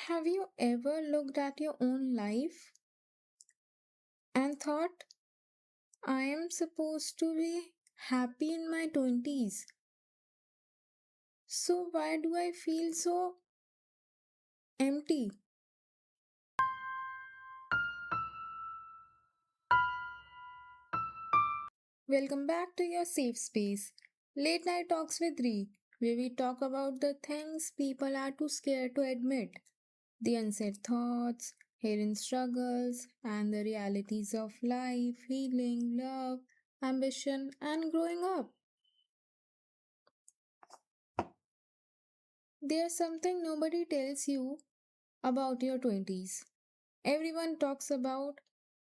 Have you ever looked at your own life and thought, I am supposed to be happy in my 20s? So why do I feel so empty? Welcome back to your safe space, Late Night Talks with Ree, where we talk about the things people are too scared to admit, the unsaid thoughts, hidden struggles, and the realities of life, healing, love, ambition, and growing up. There's something nobody tells you about your 20s. Everyone talks about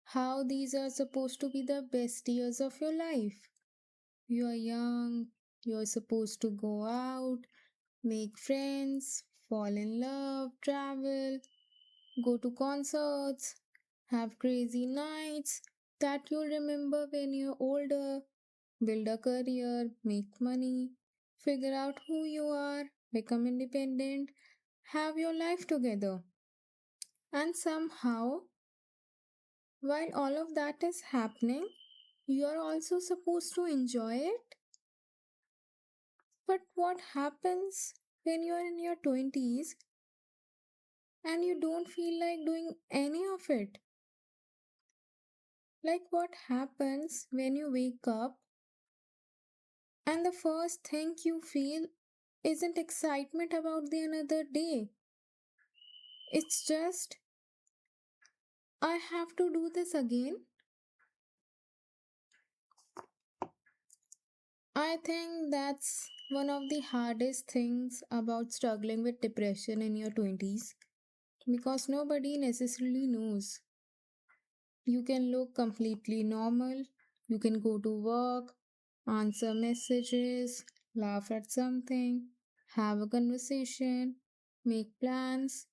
how these are supposed to be the best years of your life. You are young, you're supposed to go out, make friends, fall in love, travel, go to concerts, have crazy nights that you'll remember when you're older, build a career, make money, figure out who you are, become independent, have your life together. And somehow, while all of that is happening, you are also supposed to enjoy it. But what happens when you are in your 20s and you don't feel like doing any of it? Like, what happens when you wake up and the first thing you feel isn't excitement about the another day? It's just, I have to do this again. I think that's one of the hardest things about struggling with depression in your 20s because nobody necessarily knows. You can look completely normal, you can go to work, answer messages, laugh at something, have a conversation, make plans.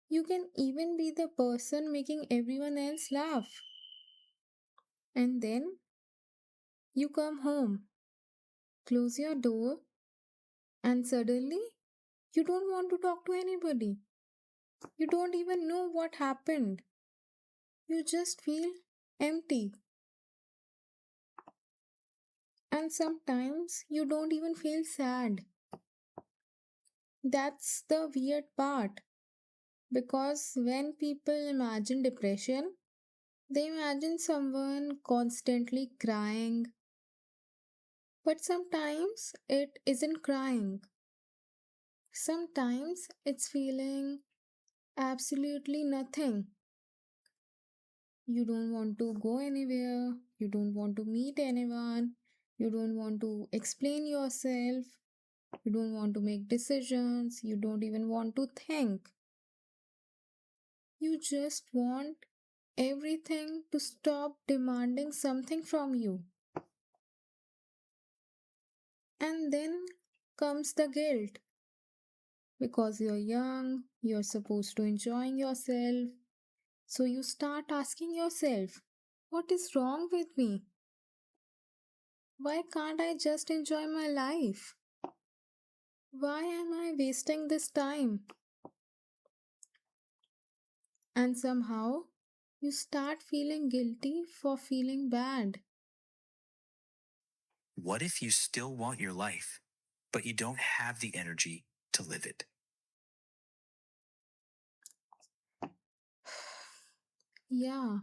You can even be the person making everyone else laugh. And then you come home, close your door, and suddenly you don't want to talk to anybody. You don't even know what happened. You just feel empty. And sometimes you don't even feel sad. That's the weird part. Because when people imagine depression, they imagine someone constantly crying. But sometimes it isn't crying. Sometimes it's feeling absolutely nothing. You don't want to go anywhere. You don't want to meet anyone. You don't want to explain yourself. You don't want to make decisions. You don't even want to think. You just want everything to stop demanding something from you. And then comes the guilt. Because you're young, you're supposed to enjoying yourself. So you start asking yourself, what is wrong with me? Why can't I just enjoy my life? Why am I wasting this time? And somehow you start feeling guilty for feeling bad. What if you still want your life, but you don't have the energy to live it? Yeah,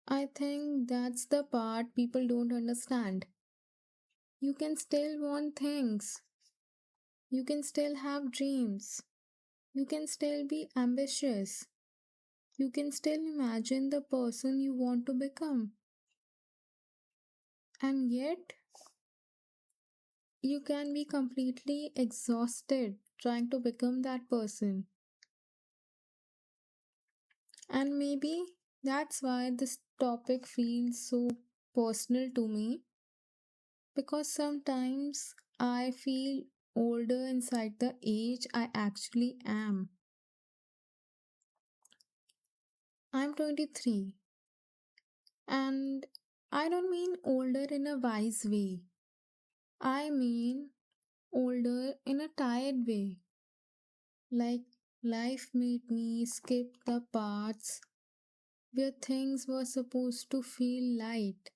I think that's the part people don't understand. You can still want things. You can still have dreams. You can still be ambitious. You can still imagine the person you want to become. And yet, you can be completely exhausted trying to become that person. And maybe that's why this topic feels so personal to me because sometimes I feel older inside the age I actually am. I'm 23 and I don't mean older in a wise way. I mean older in a tired way. Like Life made me skip the parts where things were supposed to feel light.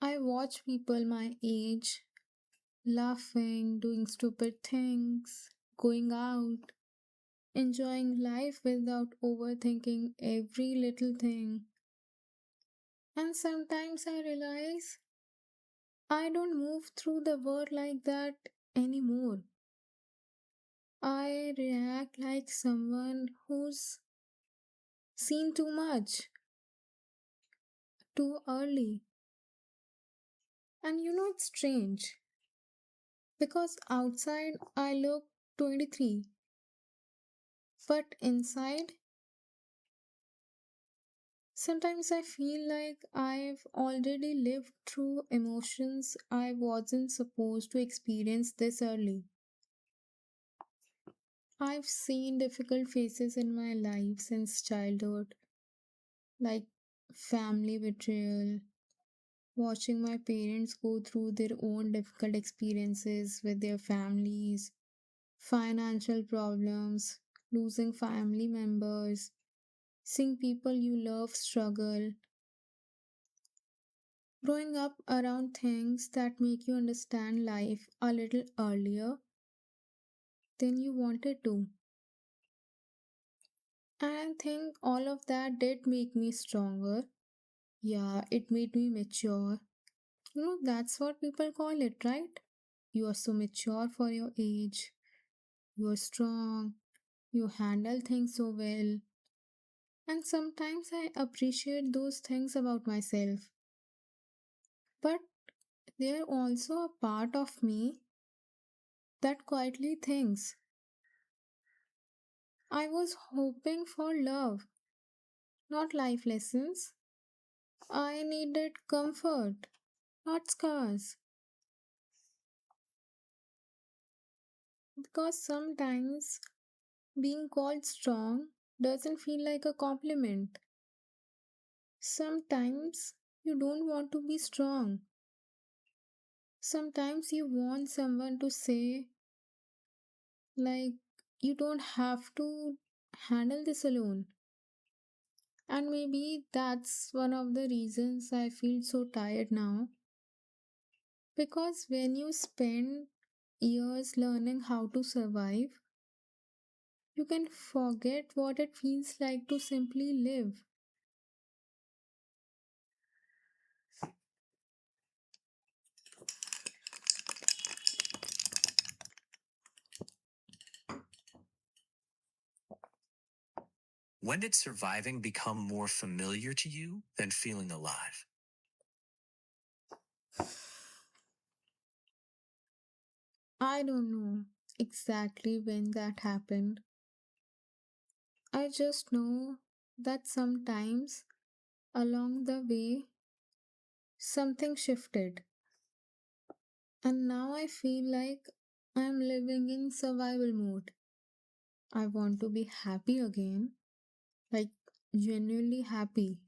I watch people my age laughing, doing stupid things, going out, enjoying life without overthinking every little thing. And sometimes I realize I don't move through the world like that anymore. I react like someone who's seen too much too early. And it's strange because outside I look 23, but inside sometimes I feel like I've already lived through emotions I wasn't supposed to experience this early. I've seen difficult phases in my life since childhood, like family betrayal, watching my parents go through their own difficult experiences with their families, financial problems, losing family members, seeing people you love struggle, growing up around things that make you understand life a little earlier than you wanted to. And I think all of that did make me stronger. Yeah, it made me mature. That's what people call it, right? You are so mature for your age. You are strong. You handle things so well. And sometimes I appreciate those things about myself. But they're also a part of me that quietly thinks I was hoping for love, not life lessons. I needed comfort, not scars. Because sometimes being called strong doesn't feel like a compliment. Sometimes you don't want to be strong. Sometimes you want someone to say, like, you don't have to handle this alone. And maybe that's one of the reasons I feel so tired now. Because when you spend years learning how to survive, you can forget what it feels like to simply live. When did surviving become more familiar to you than feeling alive? I don't know exactly when that happened. I just know that sometimes along the way something shifted, and now I feel like I'm living in survival mode. I want to be happy again, like genuinely happy.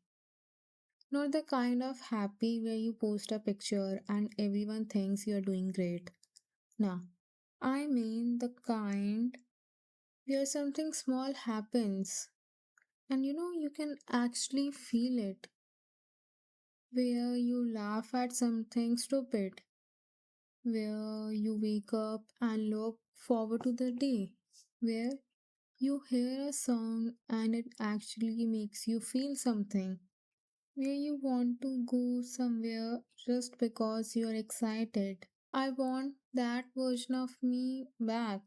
Not the kind of happy where you post a picture and everyone thinks you're doing great. Nah, I mean the kind where something small happens and you can actually feel it, where you laugh at something stupid, where you wake up and look forward to the day, where you hear a song and it actually makes you feel something, where you want to go somewhere just because you're excited. I want that version of me back.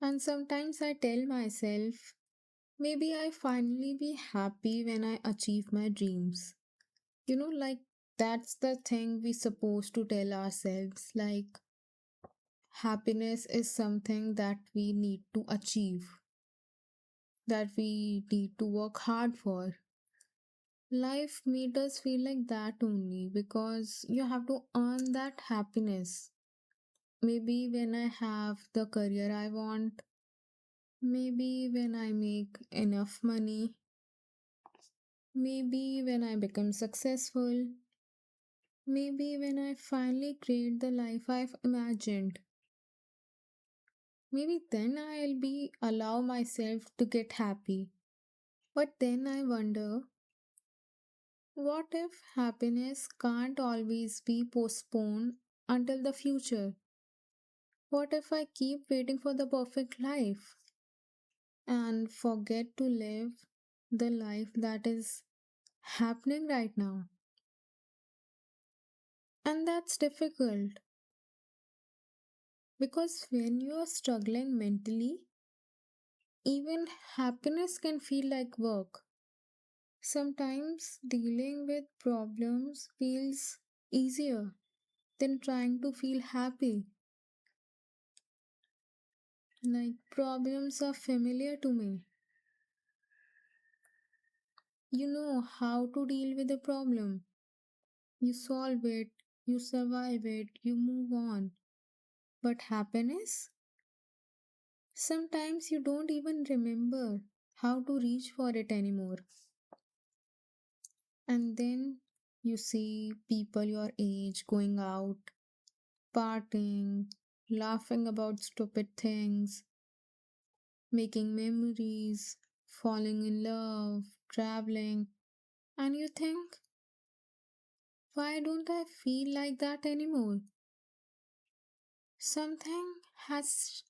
And sometimes I tell myself, maybe I finally be happy when I achieve my dreams. Like that's the thing we supposed to tell ourselves. Like happiness is something that we need to achieve, that we need to work hard for. Life made us feel like that only because you have to earn that happiness. Maybe when I have the career I want, maybe when I make enough money, maybe when I become successful, maybe when I finally create the life I've imagined. Maybe then I'll be allow myself to get happy. But then I wonder, what if happiness can't always be postponed until the future? What if I keep waiting for the perfect life and forget to live the life that is happening right now? And that's difficult because when you're struggling mentally, even happiness can feel like work. Sometimes dealing with problems feels easier than trying to feel happy. Like problems are familiar to me. You know how to deal with a problem. You solve it, you survive it, you move on. But happiness? Sometimes you don't even remember how to reach for it anymore. And then you see people your age going out, partying, laughing about stupid things, making memories, falling in love, traveling, and you think, why don't I feel like that anymore? Something has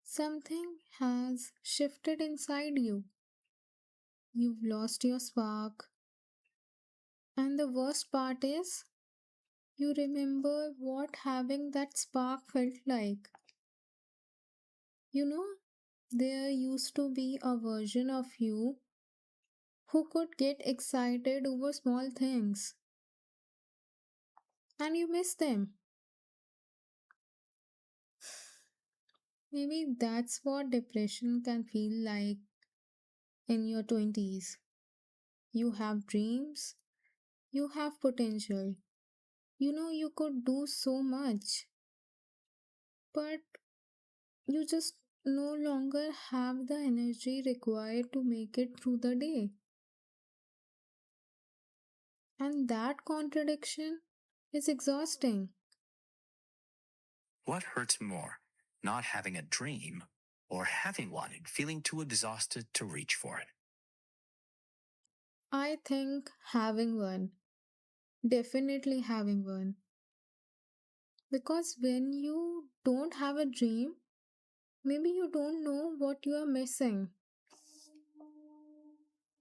something has shifted inside you. You've lost your spark, and the worst part is you remember what having that spark felt like. You know, there used to be a version of you who could get excited over small things, and you miss them. Maybe that's what depression can feel like in your 20s. You have dreams, you have potential. You know you could do so much, but you just no longer have the energy required to make it through the day. And that contradiction is exhausting. What hurts more, not having a dream or having one and feeling too exhausted to reach for it? I think having one, definitely having one. Because when you don't have a dream, maybe you don't know what you are missing.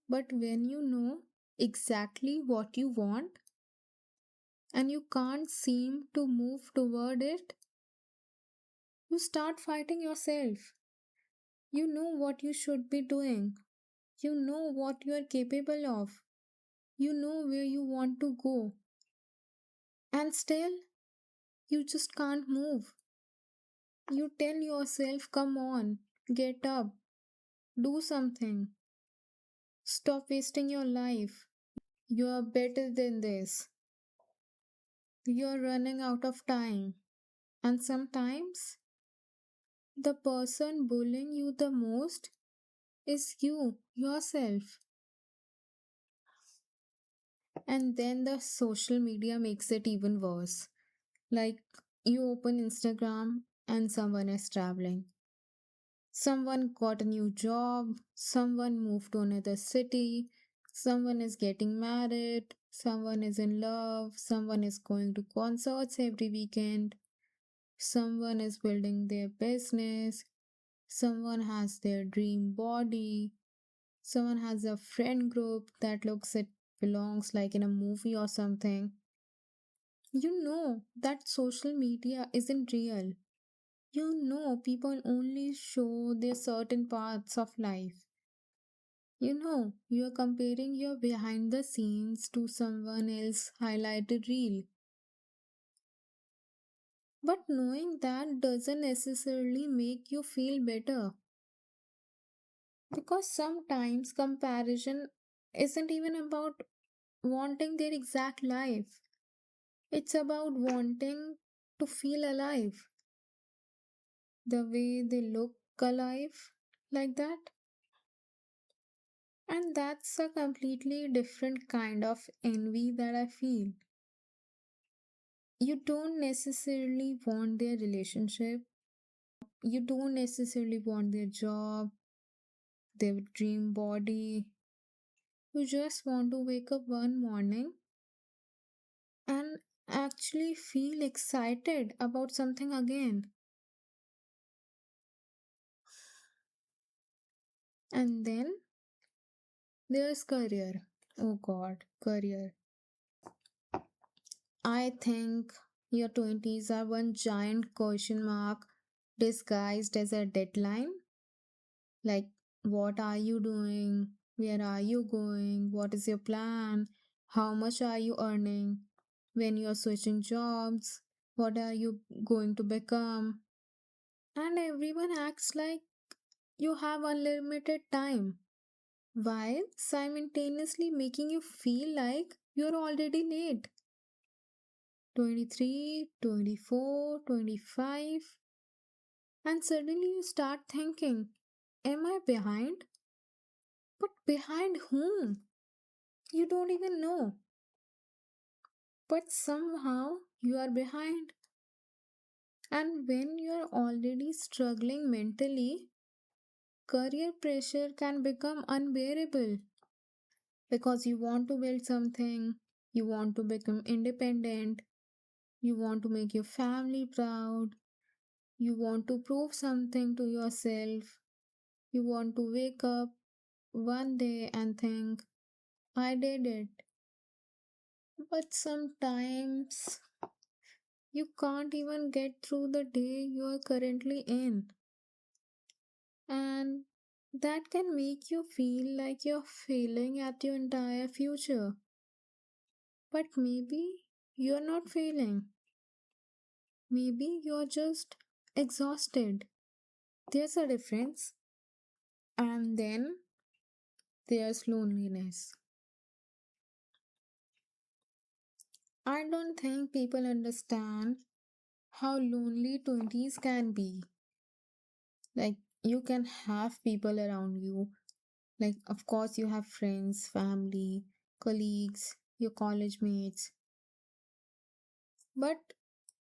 But when you know exactly what you want and you can't seem to move toward it, you start fighting yourself. You know what you should be doing. You know what you are capable of. You know where you want to go. And still, you just can't move. You tell yourself, come on, get up, do something, stop wasting your life. You are better than this. You are running out of time. And sometimes, the person bullying you the most is you, yourself. And then the social media makes it even worse. Like you open Instagram and someone is traveling. Someone got a new job, someone moved to another city, someone is getting married, someone is in love, someone is going to concerts every weekend, someone is building their business, someone has their dream body, someone has a friend group that looks it belongs like in a movie or something. You know that social media isn't real. You know people only show their certain parts of life. You know you're comparing your behind the scenes to someone else highlighted reel. But knowing that doesn't necessarily make you feel better. Because sometimes comparison isn't even about wanting their exact life. It's about wanting to feel alive. The way they look alive, like that. And that's a completely different kind of envy that I feel. You don't necessarily want their relationship, You don't necessarily want their job, their dream body. You just want to wake up one morning and actually feel excited about something again. And then there's career. Oh god, career. I think your 20s are one giant question mark disguised as a deadline. Like, what are you doing? Where are you going? What is your plan? How much are you earning? When you're switching jobs? What are you going to become? And everyone acts like you have unlimited time while simultaneously making you feel like you're already late. 23, 24, 25, and suddenly you start thinking, am I behind? But behind whom? You don't even know. But somehow you are behind. And when you're already struggling mentally, career pressure can become unbearable because you want to build something, you want to become independent, you want to make your family proud, you want to prove something to yourself, you want to wake up one day and think, I did it. But sometimes you can't even get through the day you are currently in. And that can make you feel like you're failing at your entire future. But maybe you're not failing. Maybe you're just exhausted. There's a difference. And then there's loneliness. I don't think people understand how lonely 20s can be. Like, you can have people around you. Like, of course, you have friends, family, colleagues, your college mates, but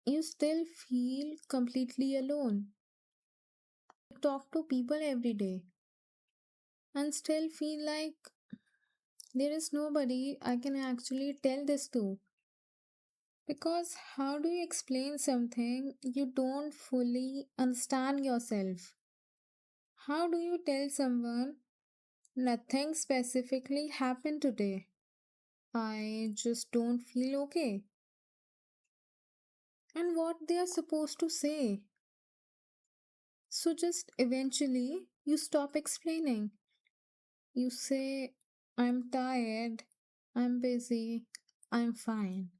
you still feel completely alone. You talk to people every day and still feel like there is nobody I can actually tell this to. Because how do you explain something you don't fully understand yourself? How do you tell someone nothing specifically happened today? I just don't feel okay. And what they are supposed to say. So just eventually you stop explaining. You say, I'm tired, I'm busy, I'm fine.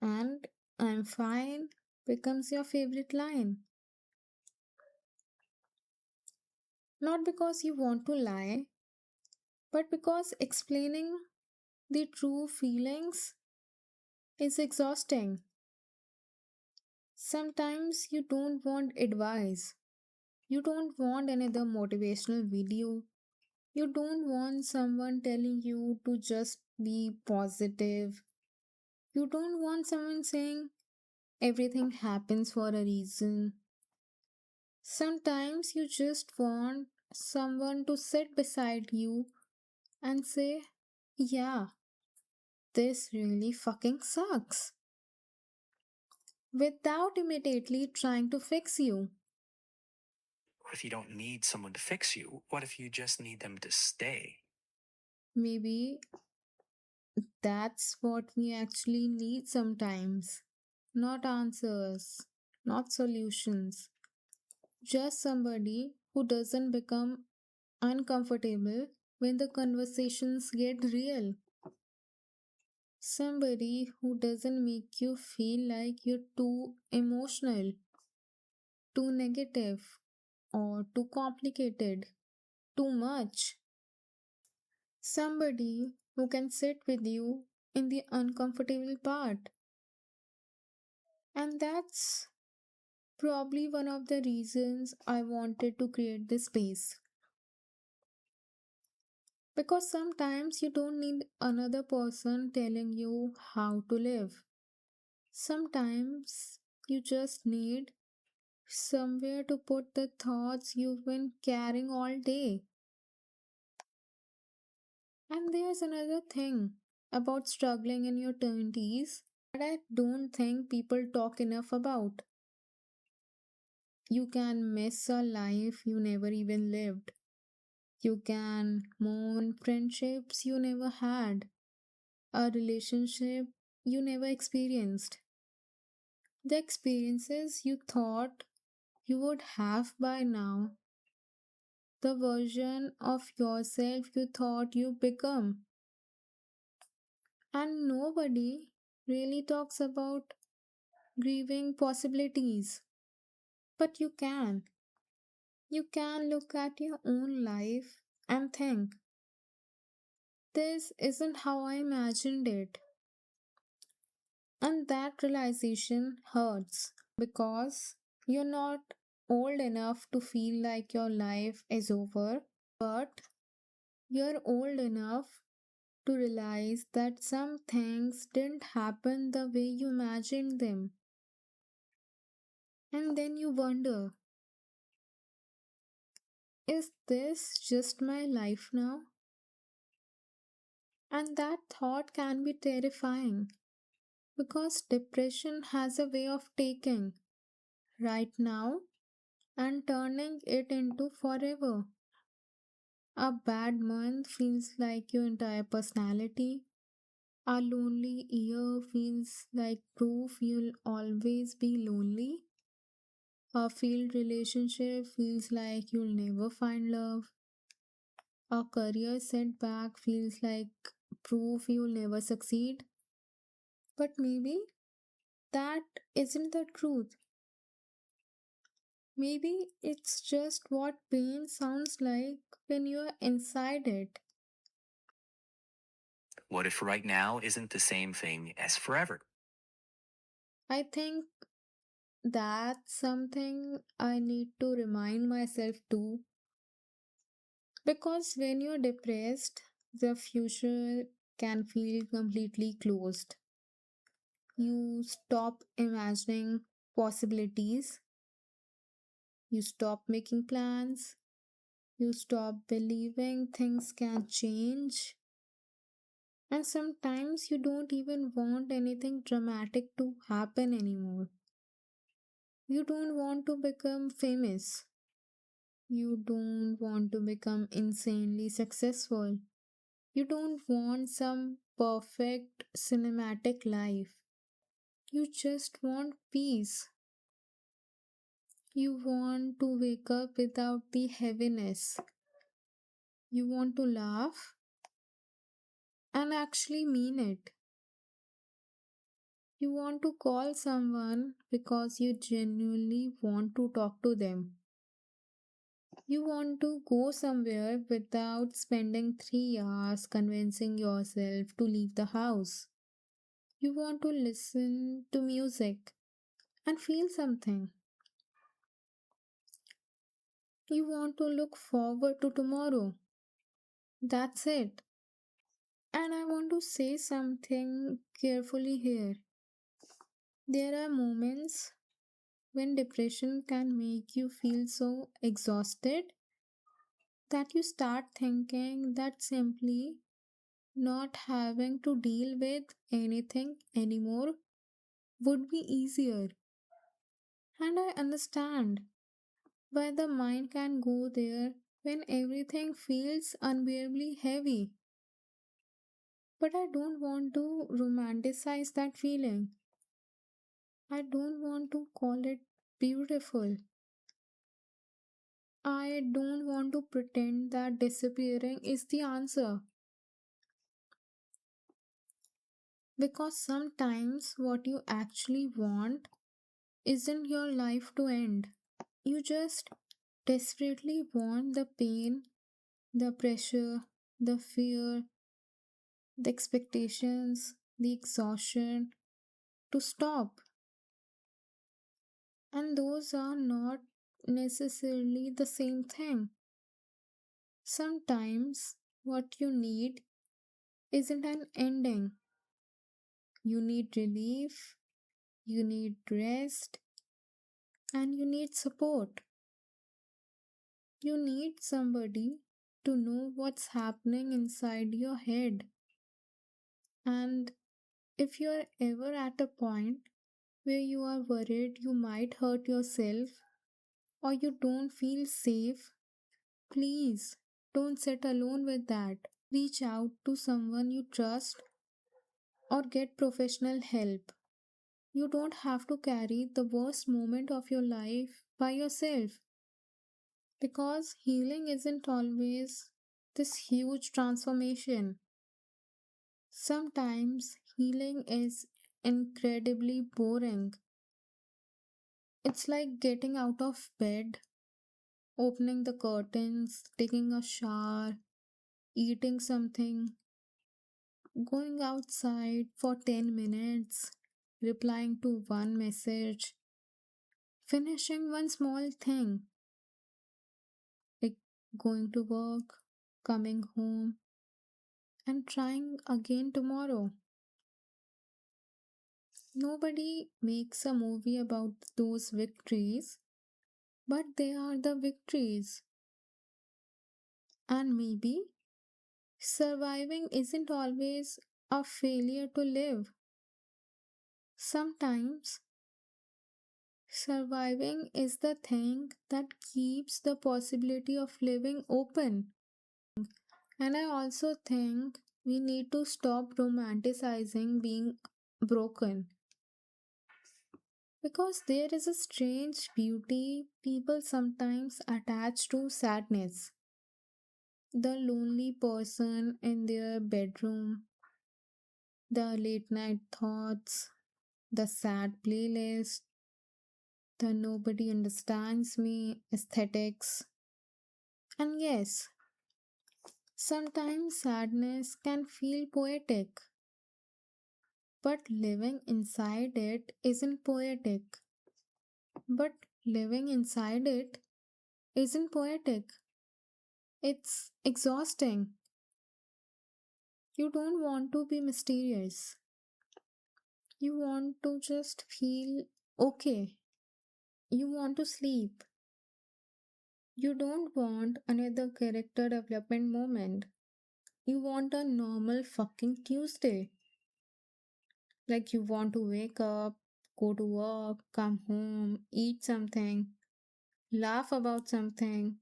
And I'm fine becomes your favorite line. Not because you want to lie, but because explaining the true feelings is exhausting. Sometimes you don't want advice. You don't want another motivational video. You don't want someone telling you to just be positive. You don't want someone saying everything happens for a reason. Sometimes you just want someone to sit beside you and say, yeah, this really fucking sucks, without immediately trying to fix you. What if you don't need someone to fix you? What if you just need them to stay? Maybe that's what we actually need sometimes. Not answers, not solutions, just somebody who doesn't become uncomfortable when the conversations get real. Somebody who doesn't make you feel like you're too emotional, too negative, or too complicated, too much. Somebody who can sit with you in the uncomfortable part. And that's probably one of the reasons I wanted to create this space. Because sometimes you don't need another person telling you how to live. Sometimes you just need somewhere to put the thoughts you've been carrying all day. And there's another thing about struggling in your 20s that I don't think people talk enough about. You can miss a life you never even lived. You can mourn friendships you never had, a relationship you never experienced, the experiences you thought you would have by now, the version of yourself you thought you become. And nobody really talks about grieving possibilities. But you can. You can look at your own life and think, this isn't how I imagined it. And that realization hurts because you're not old enough to feel like your life is over, but you're old enough to realize that some things didn't happen the way you imagined them. And then you wonder, is this just my life now? And that thought can be terrifying because depression has a way of taking right now and turning it into forever. A bad month feels like your entire personality. A lonely year feels like proof you'll always be lonely. A failed relationship feels like you'll never find love. A career setback feels like proof you'll never succeed. But maybe that isn't the truth. Maybe it's just what pain sounds like when you're inside it. What if right now isn't the same thing as forever? I think that's something I need to remind myself too. Because when you're depressed, the future can feel completely closed. You stop imagining possibilities, you stop making plans, you stop believing things can change, and sometimes you don't even want anything dramatic to happen anymore. You don't want to become famous, you don't want to become insanely successful, you don't want some perfect cinematic life. You just want peace. You want to wake up without the heaviness. You want to laugh and actually mean it. You want to call someone because you genuinely want to talk to them. You want to go somewhere without spending 3 hours convincing yourself to leave the house. You want to listen to music and feel something. You want to look forward to tomorrow. That's it. And I want to say something carefully here. There are moments when depression can make you feel so exhausted that you start thinking that simply not having to deal with anything anymore would be easier. And I understand why the mind can go there when everything feels unbearably heavy. But I don't want to romanticize that feeling. I don't want to call it beautiful. I don't want to pretend that disappearing is the answer. Because sometimes what you actually want isn't your life to end. You just desperately want the pain, the pressure, the fear, the expectations, the exhaustion to stop. And those are not necessarily the same thing. Sometimes what you need isn't an ending. You need relief, you need rest, and you need support. You need somebody to know what's happening inside your head. And if you're ever at a point where you are worried you might hurt yourself or you don't feel safe, please don't sit alone with that. Reach out to someone you trust or get professional help. You don't have to carry the worst moment of your life by yourself because healing isn't always this huge transformation. Sometimes healing is incredibly boring. It's like getting out of bed, opening the curtains, taking a shower, eating something, going outside for 10 minutes, replying to one message, finishing one small thing, like going to work, coming home, and trying again tomorrow. Nobody makes a movie about those victories, but they are the victories. And maybe surviving isn't always a failure to live. Sometimes surviving is the thing that keeps the possibility of living open. And I also think we need to stop romanticizing being broken because there is a strange beauty people sometimes attach to sadness. The lonely person in their bedroom, the late night thoughts, the sad playlist, the nobody understands me aesthetics. And yes, sometimes sadness can feel poetic, but living inside it isn't poetic. But living inside it isn't poetic, it's exhausting. You don't want to be mysterious, you want to just feel okay. You want to sleep. You don't want another character development moment. You want a normal fucking Tuesday. Like you want to wake up, go to work, come home, eat something, laugh about something,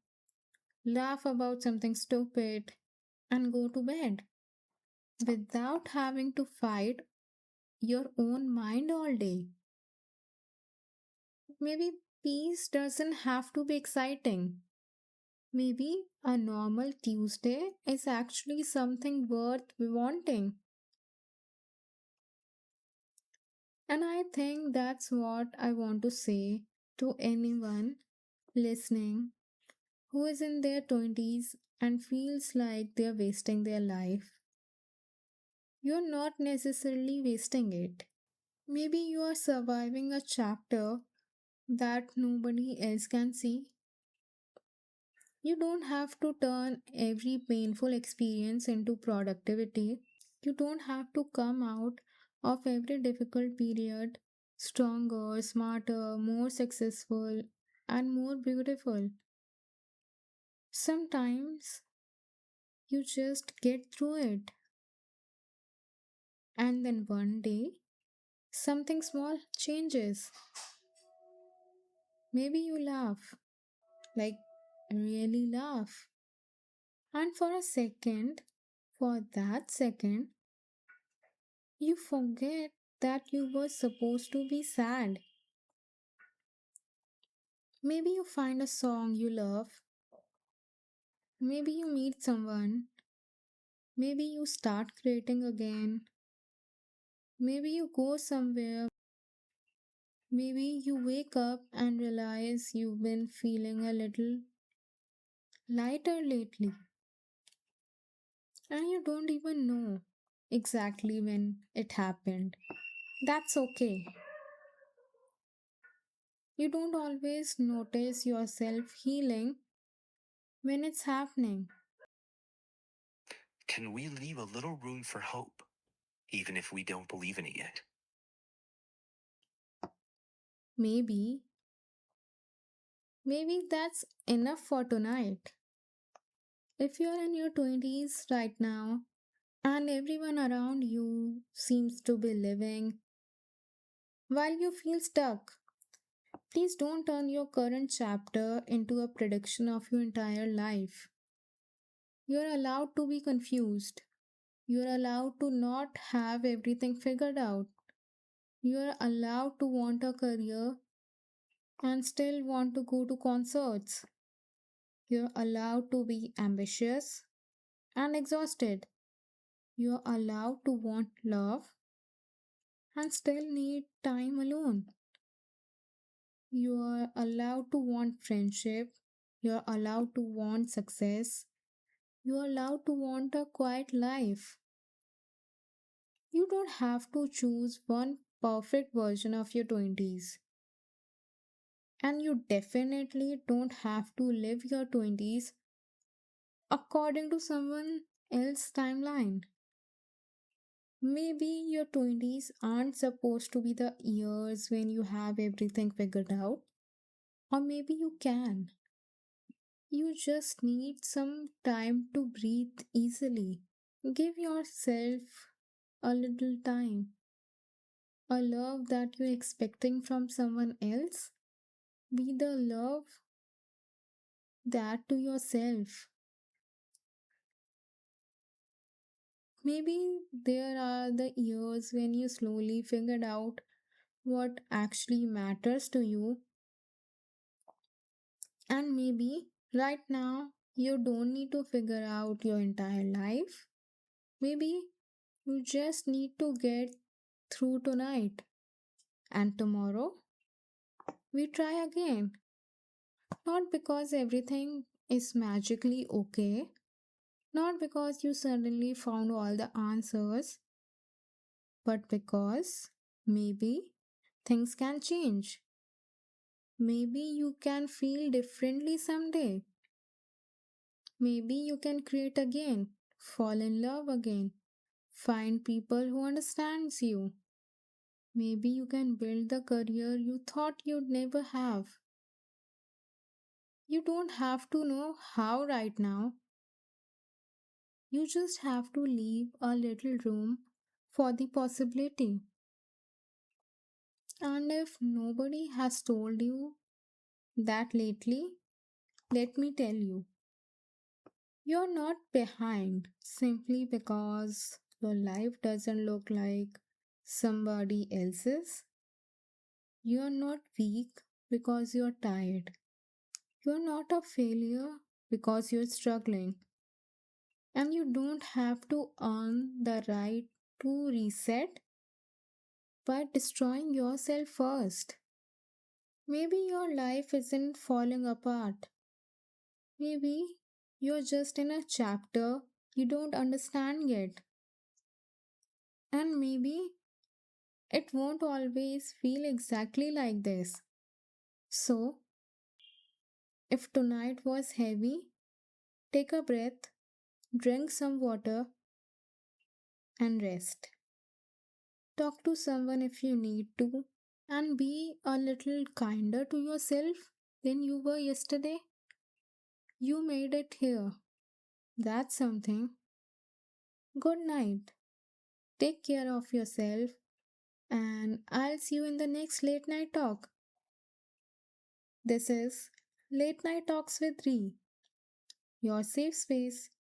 laugh about something stupid, and go to bed without having to fight your own mind all day. Maybe peace doesn't have to be exciting. Maybe a normal Tuesday is actually something worth wanting. And I think that's what I want to say to anyone listening who is in their 20s and feels like they're wasting their life. You're not necessarily wasting it. Maybe you are surviving a chapter that nobody else can see. You don't have to turn every painful experience into productivity. You don't have to come out of every difficult period stronger, smarter, more successful, and more beautiful. Sometimes you just get through it, and then one day something small changes. Maybe you laugh, like really laugh, and for that second, you forget that you were supposed to be sad. Maybe you find a song you love. Maybe you meet someone. Maybe you start creating again. Maybe you go somewhere. Maybe you wake up and realize you've been feeling a little lighter lately. And you don't even know exactly when it happened. That's okay. You don't always notice yourself healing when it's happening. Can we leave a little room for hope, even if we don't believe in it yet? Maybe Maybe that's enough for tonight. If you're in your 20s right now and everyone around you seems to be living while you feel stuck, please don't turn your current chapter into a prediction of your entire life. You're allowed to be confused. You're allowed to not have everything figured out. You're allowed to want a career and still want to go to concerts. You're allowed to be ambitious and exhausted. You're allowed to want love and still need time alone. You're allowed to want friendship. You're allowed to want success. You're allowed to want a quiet life. You don't have to choose one perfect version of your 20s. And you definitely don't have to live your 20s according to someone else's timeline. Maybe your 20s aren't supposed to be the years when you have everything figured out, or maybe you can. You just need some time to breathe easily. Give yourself a little time. A love that you're expecting from someone else, be the love that to yourself. Maybe there are the years when you slowly figured out what actually matters to you, and maybe right now you don't need to figure out your entire life. Maybe you just need to get through tonight, and tomorrow we try again. Not because everything is magically okay, not because you suddenly found all the answers, but because maybe things can change. Maybe you can feel differently someday. Maybe you can create again, fall in love again, find people who understands you. Maybe you can build the career you thought you'd never have. You don't have to know how right now. You just have to leave a little room for the possibility. And if nobody has told you that lately, let me tell you, you're not behind simply because your life doesn't look like somebody else's. You're not weak because you're tired. You're not a failure because you're struggling. And you don't have to earn the right to reset by destroying yourself first. Maybe your life isn't falling apart. Maybe you're just in a chapter you don't understand yet. And maybe it won't always feel exactly like this. So, if tonight was heavy, take a breath, drink some water, and rest. Talk to someone if you need to, and be a little kinder to yourself than you were yesterday. You made it here. That's something. Good night. Take care of yourself, and I'll see you in the next late night talk. This is Late Night Talks with Ree, your safe space.